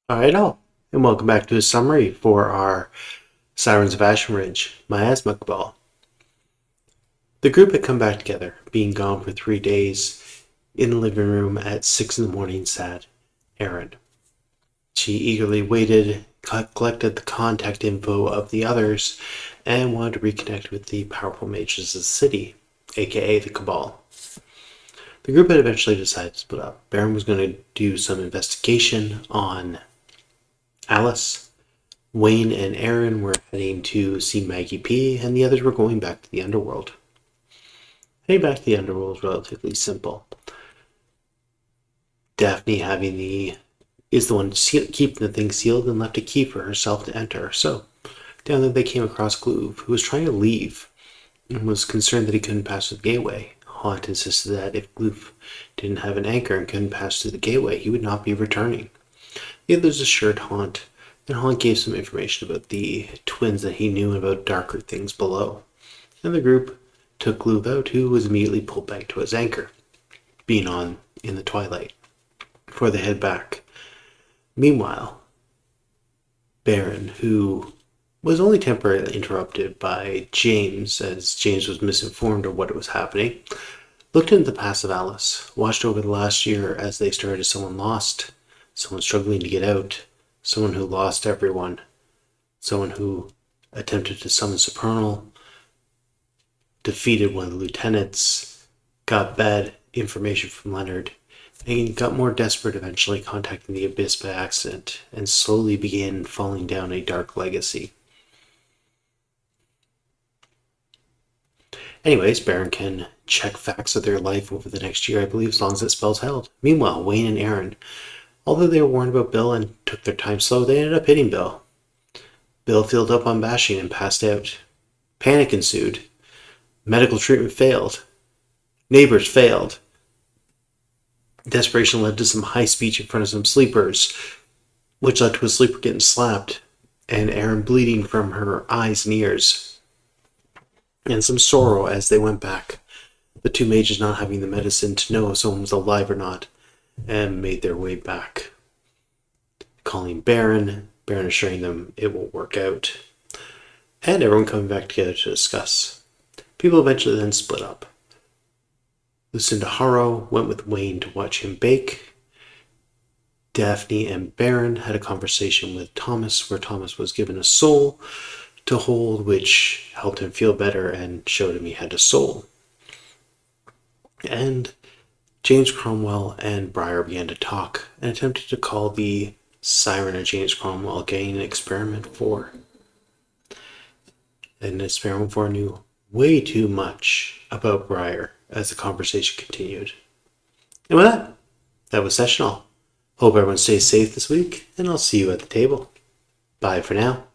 Alright all, and welcome back to a summary for our Sirens of Ashenridge, Miasma Cabal. The group had come back together, being gone for 3 days. In the living room at 6 in the morning sat Erin. She eagerly waited, collected the contact info of the others, and wanted to reconnect with the powerful mages of the city, aka the Cabal. The group had eventually decided to split up. Baron was going to do some investigation on Alice. Wayne and Aaron were heading to see Maggie P, and the others were going back to the underworld. Heading back to the underworld is relatively simple. Daphne is the one keeping the thing sealed and left a key for herself to enter. So down there they came across Gloove, who was trying to leave and was concerned that he couldn't pass through the gateway. Haunt insisted that if Gloove didn't have an anchor and couldn't pass through the gateway, he would not be returning. The others assured Haunt, and Haunt gave some information about the twins that he knew about darker things below. And the group took Gloove out, who was immediately pulled back to his anchor, being on in the twilight, before they head back. Meanwhile, Baron, who was only temporarily interrupted by James, as James was misinformed of what was happening, looked into the past of Alice, watched over the last year as they started as someone lost, someone struggling to get out, someone who lost everyone, someone who attempted to summon Supernal, defeated one of the lieutenants, got bad information from Leonard, and got more desperate, eventually contacting the Abyss by accident, and slowly began falling down a dark legacy. Anyways, Baron can check facts of their life over the next year, I believe, as long as that spell's held. Meanwhile, Wayne and Aaron, although they were warned about Bill and took their time slow, they ended up hitting Bill. Bill filled up on bashing and passed out. Panic ensued. Medical treatment failed. Neighbors failed. Desperation led to some high speech in front of some sleepers, which led to a sleeper getting slapped, and Aaron bleeding from her eyes and ears, and some sorrow as they went back. The two mages not having the medicine to know if someone was alive or not, and made their way back. Calling Baron assuring them it will work out, and everyone coming back together to discuss. People eventually then split up. Lucinda Harrow went with Wayne to watch him bake. Daphne and Baron had a conversation with Thomas, where Thomas was given a soul to hold, which helped him feel better and showed him he had a soul. And James Cromwell and Briar began to talk and attempted to call the Siren of James Cromwell, getting an experiment for. And an experiment for knew way too much about Briar as the conversation continued. And with that was Session All. Hope everyone stays safe this week, and I'll see you at the table. Bye for now.